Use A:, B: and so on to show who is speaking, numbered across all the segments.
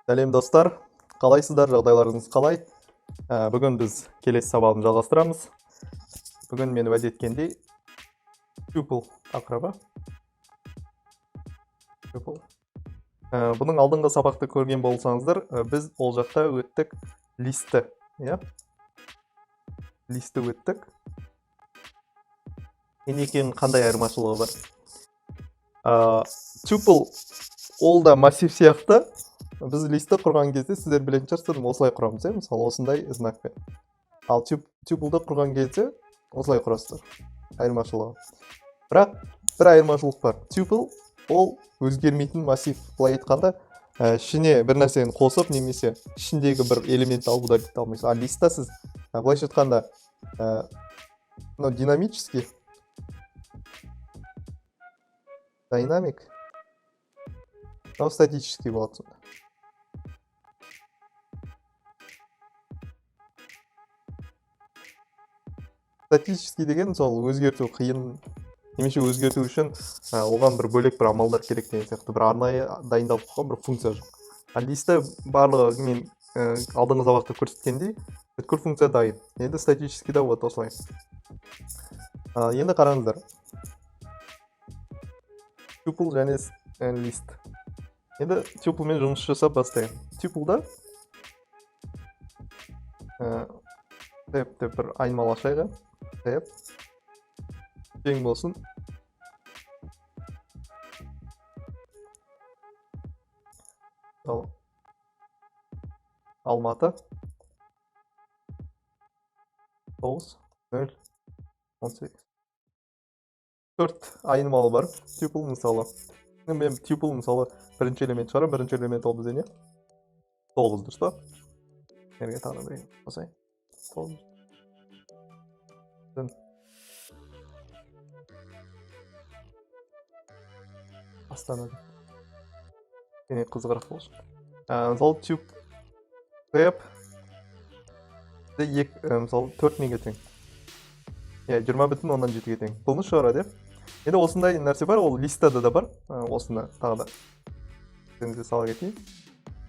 A: Сәлем достар, қалайсыздар, жағдайларыңыз қалай? Бүгін біз келесі сабағын жалғастырамыз. Бүгін мен уәде еткендей tuple тақырыбы. Бұның алдыңғы сабақты көрген болсаңыздар, біз ол жақта өттік листі, листі өттік. Екеуінің қандай айырмашылығы бар? Tuple ол да массив сияқты. Біз листі құрған кезде сіздер білетін шығарсыздар, осылай құрамыз, мысалы осындай знакпен. Ал тюплды құрған кезде осылай құрасыздар. Айырмашылығы. Бірақ бір айырмашылық бар. Tuple ол өзгермейтін массив. Былай айтқанда, ішіне бір нәрсені қосып, немесе ішіндегі бір элементті алып удалить ете алмайсыз. Ал листта сіз былайша айтқанда динамический, динамик, статический болады сонда. Статический деген сол өзгерту қиын, немесе өзгерту үшін оған бір бөлек бір амалдар керек деген сияқты, бір арнайы дайындалып қойған бір функция жоқ. Ал листі барлығы мен алдыңғы сабақта көрсеткендей бүткіл функция дайын. Енді статический да вот осылай. Енді қараңыздар. Tuple және лист. Енді tuple мен жұмыс жасап бастайын. Tuple'да бір айнымалашайға тең болсын. Алматы 9, 0, 18. 4 айнымалы бар. Tuple мысалы. Мен tuple мысалы бірінші элемент шығарам, бірінші элемент ол бізде не? 9 дұрыс па? Ерге тағы бір қосайын. 9. Астанада. Ене қызғырақ болсын. Мысалы tuple мысалы 4 неге тең? 20,7-ге тең. Бұны шығарады. Енді осындай нәрсе бар, ол листада да бар. Осында тағы да. Сенде сала кетейін.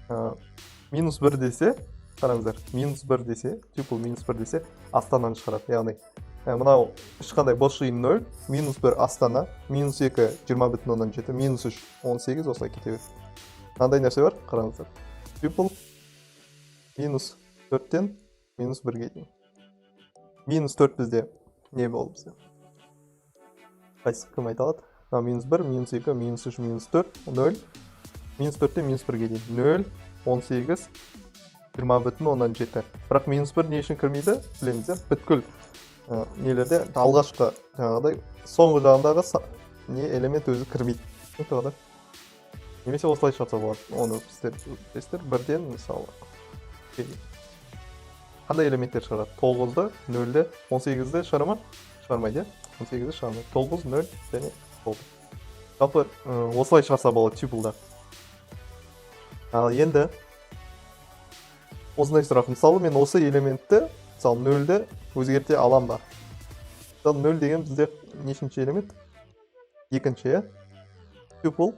A: -1 десе, қараңыздар, -1 десе, tuple -1 десе, астананы шығарады. Яғни, мынау ешқандай бос жиын 0, -1 астана, -2 20,7, -3 18, осылай кете береді. Мынандай нәрсе бар, қараңыздар. Tuple -4-тен -1-ге дейін. -4 бізде не болды бізде? Қайсы кім айта алады? -1, -2, -3, -4, 0, -4-тен -1-ге дейін. 0, 18, 20,7. Бірақ -1 не үшін кірмейді? Білеміз, бүткіл нелерде алғашқы жаңағыдай соңғы жағындағы не элемент өзі кірмейді. Немесе осылай шығарса болады. Оны сіздер бірден мысалы қандай элементтер шығарады? 9-ды, 0-ді, 18-ді шығара ма? Шығармайды, 18-ді шығармайды. 9, 0 және 9. Жалпы осылай шығарса болады tuple'да. Ал енді осындай сұрақ. Мысалы мен осы элементті, мысалы 0-ді өзгерте алам ба? Мысалы 0 деген бізде нешінші элемент? Екінші, tuple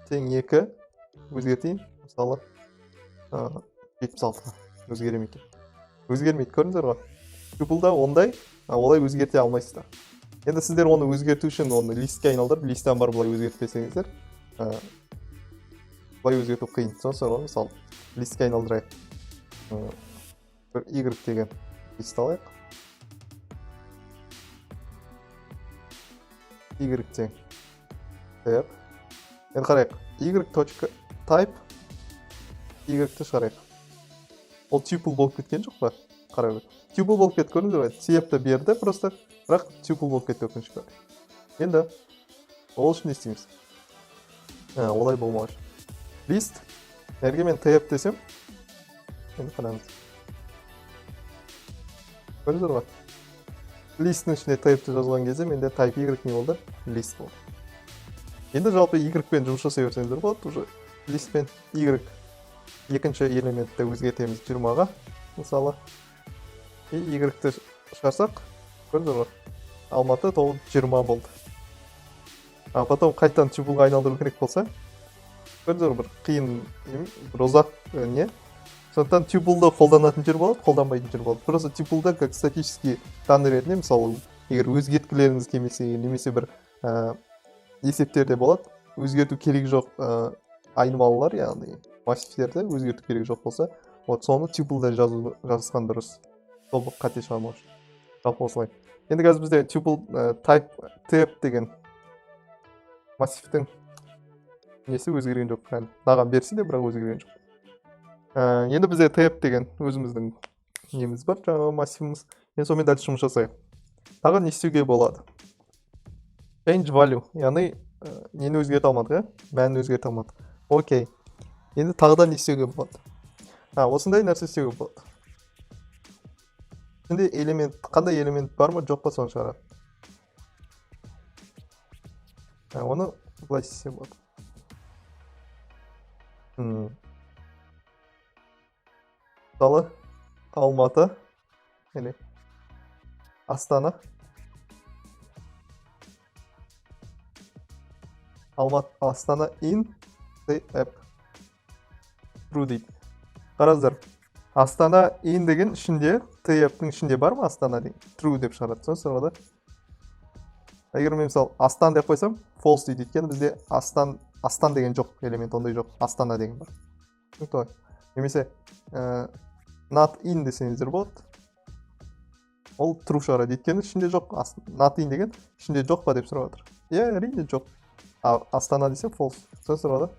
A: тең 2 өзгертейін. Мысалы 76-ға өзгеремейді. Өзгермейді, көріңіздер ғой. Tuple'да ондай, олай өзгерте алмайсыздар. Енді сіздер оны өзгерту үшін оны листке айналдырып, листтен бар бұлай өзгертпесеңіздер, бұлай өзгерту қиын. Сосын ғой, мысалы, листке айналдырайық. Бір Y деген лист алайық. Y тең. Енді қарайық. Y.type Y-ті шығарайық. Ол tuple болып кеткен жоқ па? Қарайық. Tuple болып кетті, көріңіздер ғой. Себепті берді просто, бірақ tuple болып кетті өкінішке. Енді ол үшін не істейміз? Олай болмауы. Лист. Әрге мен type десем. Енді қараңыз. Көріңіздер ғой. Листтің ішіне type'ті жазған кезде менде type Y не болды? Лист болды. Енді жалпы Y-пен жұмыс жасай берсеңіздер болады, уже листпен Y екінші элементті өзгертеміз 20-ға, мысалы. Y-ті шығарсақ, көрдіңіздер ғой, Алматы 20 болды. Потом қайтадан tuple'ға айналдыру керек болса, бір қиын бір ұзақ не. Сондықтан тюпулды қолданатын жер болады, қолданбайтын жер болады. Просто тюпулда как статический данный ретінде, мысалы, егер өзгерткілеріңіз келмесе, немесе бір есептерде болады, өзгерту керек жоқ айнымалылар, яғни массивтерді өзгерту керек жоқ болса, вот соны тюпулда жазысқан дұрыс. Сол қате шығармау үшін. Жалпы осылай. Енді қазір бізде tuple type tab деген массивтің несі өзгерген жоқ. Маған берсін де, бірақ өзгерген жоқ. Енді бізде tab деген өзіміздің неміз бар, жаңағы массивіміз. Енді сонымен дәл жұмыс жасайық. Тағы не істеуге болады? Change value, яғни нені өзгерте алмадық, мәнін өзгерте алмадық. Окей. Енді тағыда не істеуге болады? Осындай нәрсе істеуге болады. Şimdi element, қандай элемент бар ма, жоқ па соны шығарады. Оны былай істесе болады. Мысалы, Алматы, яғни Астана. Астана in the app. True дейді. Қараңыздар. Астана in деген ішінде, tab-тың ішінде бар ма Астана деген? True деп шығарады. Соны да. Егер мен мысалы Астан деп қойсам, false дейді. Өйткені бізде Астан деген жоқ, элемент ондай жоқ. Астана деген бар. Немесе not in десеңіздер болады. Ол true шығарады. Өйткені ішінде жоқ. Not in деген ішінде жоқ па деп сұрап жатыр. Әрине жоқ. Астана десе false. Соны да.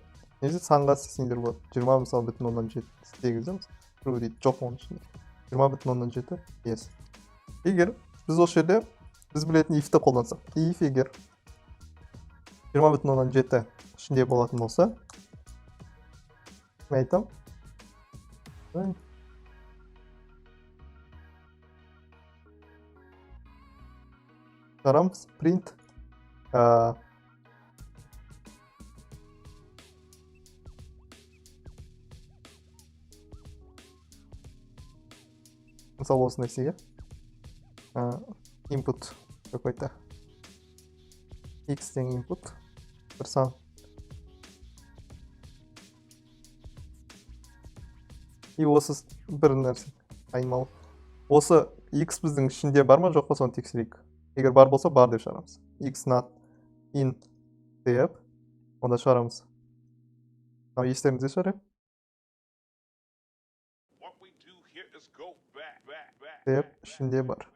A: Немесе санға істесеңіздер болады. 20 мысалы бүтін оннан 8 true дейді, жоқ оның ішінде. 20,7, yes. Егер біз осы жерде біз білетін if-ті қолдансақ, if егер 20,7 ішінде болатын болса, мен айтам. Шығарамыз, print. Мысалы осы нәрсеге input какой-то x деген input бір сан. И осы бір нәрсе айнымалы. Осы x біздің ішінде бар ма жоқ па соны тексерейік. Егер бар болса бар деп шығарамыз. X not in деп онда шығарамыз. Естеріңізде шығарайық. Деп ішінде бар.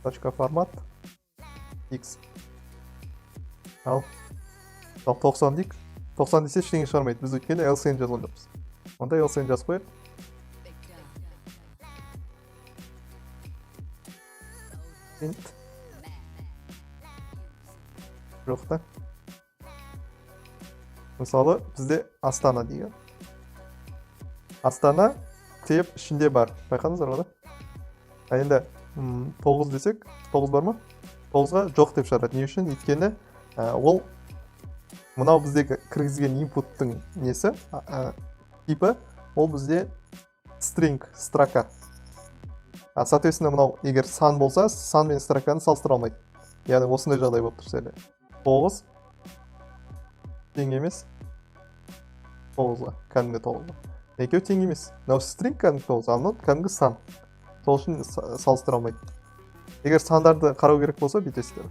A: Точка формат x. Ал 90 дейік. 90 десе ештеңе шығармайды. Біз өйткені LCN жазған жоқпыз. Онда LCN жазып қояйық. Print. Жоқ та. Мысалы бізде Астана дейік. Астана теп ішінде бар. Байқадыңыздар ғой да? Енді 9 десек, 9 бар ма? 9-ға жоқ деп шығарады. Не үшін? Өйткені ол мынау бізде кіргізген input-тың несі, типі, ол бізде string, строка. Соответственно, мынау егер сан болса, сан мен строканы салыстыра алмайды. Яғни осындай жағдай болып тұрса. 9 тең емес 9-ға, кәдімгі 9-ға. Екеу тең емес. Мынау string кәдімгі 9, ал мынау кәдімгі сан. Сол үшін салыстыра алмайды. Егер сандарды қарау керек болса, бүйтесіздер.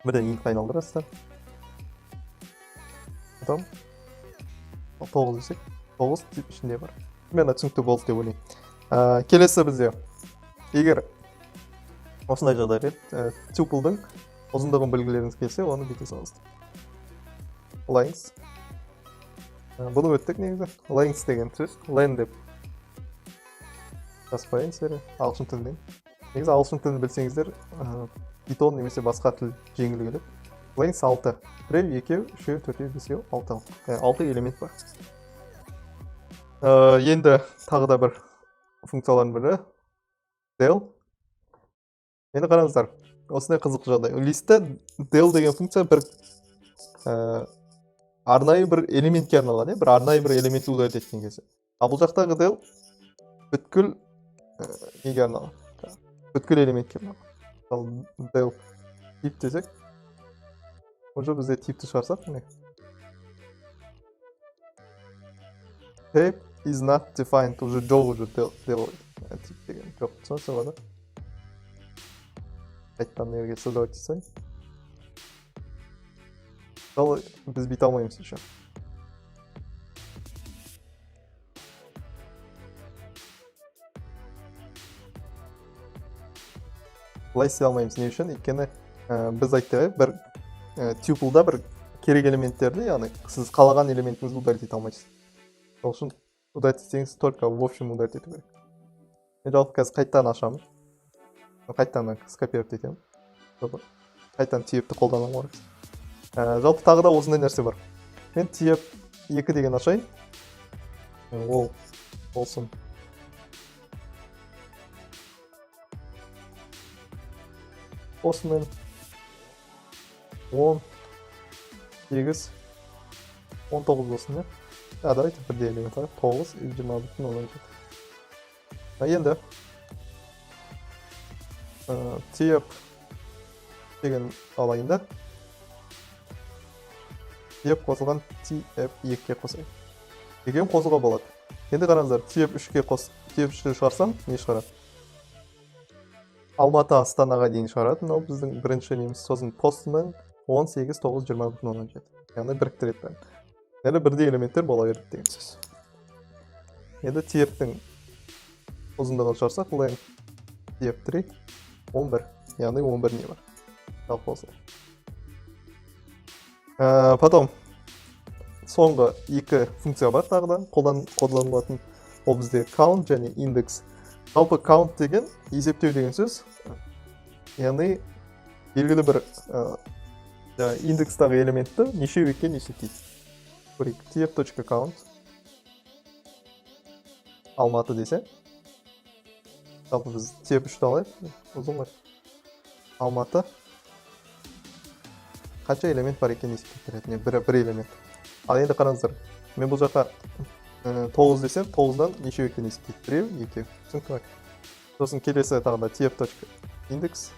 A: Бірден интқа айналдырасыздар. Потом 9 десек, 9 тип ішінде бар. Мен түсінікті болды деп ойлаймын. Келесі бізде. Егер осындай жағдай тюплдың ұзындығын білгілеріңіз келсе, оны бүйте салыңыздар. Length. Бұны өттік негізі. Length деген сөз. Len деп жазбайын сері. Ағылшын тілінен. Негізі ағылшын тілін білсеңіздер, Python немесе басқа тіл жеңіл келеді. Length 6. 1, 2, 3, 4, 5, 6. 6 элемент бар. Енді тағы да бір функциялардың бірі del. Енді қараңыздар. Осындай қызық жағдай. Листте del деген функция бір арнайы бір элементке арналған, бір арнайы бір элементті удалить еткен кезде. Ал бұл жақтағы del бүткіл неге арналған? Бүткіл элементке арналған. Del if десек, Уже бізде типті шығарсақ міне. Type is not defined. Уже жоқ уже делать. Тип деген жоқ. Түсінсің ба да? Қайттан неге создавать етсең. Мысалы біз бүйте алмаймыз еще. Бұлай істей алмаймыз. Не үшін? Өйткені біз айтайық бір tuple-да бір керек элементтерді, яғни сіз қалаған элементіңізді удалить ете алмайсыз. Сол үшін удалить етсеңіз только в общем удалить ету керек. Мен жалпы қазір қайттан ашамын. Қайттан скопировать етемін. Қайттан type'ті қолданамын ғой. Жалпы тағы да осындай нәрсе бар. Мен type 2 деген ашайын. Ол болсын. Осымен 10, 8, 19 болсын, не? Давайте бірде элемент алайық. 9, 20,17. Енді type деген алайын да. Type қосылған type 2-ге қосайын. Екеуін қосуға болады. Енді қараңыздар, type 3-ге type 3-ті шығарсам, не шығарады? Алматы Астанаға дейін шығарады. Мынау біздің бірінші неміз. Сосын postman 18, 9, 20,17. Яғни біріктіреді бәрін. Яғни бірдей элементтер бола береді деген сөз. Енді type'тің ұзындығын шығарсақ, бұл type 3, 11. Яғни 11 не бар? Жалпы осылай. Потом соңғы екі функция бар тағы да қолданылатын. Ол бізде count және index. Жалпы count деген есептеу деген сөз. Яғни белгілі бір индекстағы элементті неше екенін есептейді. Көрейік, type.count Алматы десе. Жалпы біз type 3-ті алайық. Ұзын ғой. Алматы. Қанша элемент бар екенін есептейді. Бір элемент. Ал енді қараңыздар. Мен бұл жаққа 9 десем, 9-дан неше екенін есептейді. Біреу, екеу. Түсінікті ме? Сосын келесі тағы да type.index.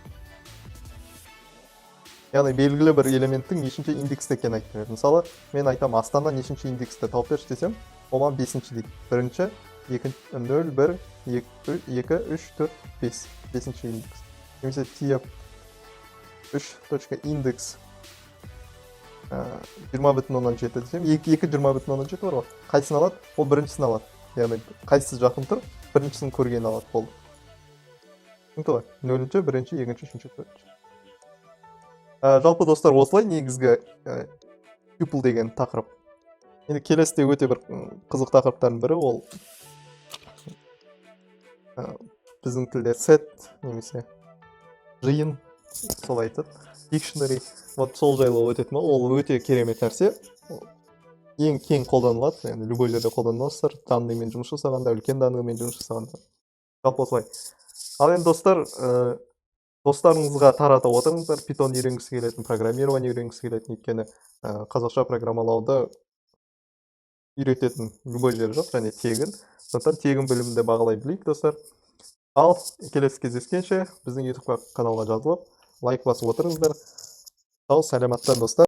A: Яғни белгілі бір элементтің нешінші индексті екенін айтып береді. Мысалы, мен айтам Астана нешінші индексті тауып берші десем, оған 5-ші дейді. Бірінші, 0, 1, 2, 3, 4, 5. 5-ші индекс. Немесе type 3.index 20,17 десем, 2 20,17 бар ғой. Қайсысын алады? Ол біріншісін алады. Яғни қайсысы жақын тұр, біріншісін көрген алады болды. Түсінікті ғой? 0-ші, 1-ші, 2-ші, 3-ші, 4-ші. Жалпы достар, осылай негізгі tuple деген тақырып. Енді келесіде өте бір қызық тақырыптардың бірі ол біздің тілде set немесе жиын солай айтады. Dictionary, вот сол жайлы өтетін ол өте керемет нәрсе. Ең кең қолданылады, яғни любой жерде қолданыласыздар. Данныймен жұмыс жасағанда, үлкен данныймен жұмыс жасағанда. Жалпы осылай. Ал енді достар, достарыңызға тарата отырыңыздар. Python үйренгісі келетін, программирование үйренгісі келетін, өйткені қазақша программалауды үйрететін любой жері жоқ, және тегін. Сондықтан тегін білімді бағалай білейік, достар. Ал келесі кездескенше біздің YouTube каналға жазылып, лайк басып отырыңыздар. Сау, саламатта достар.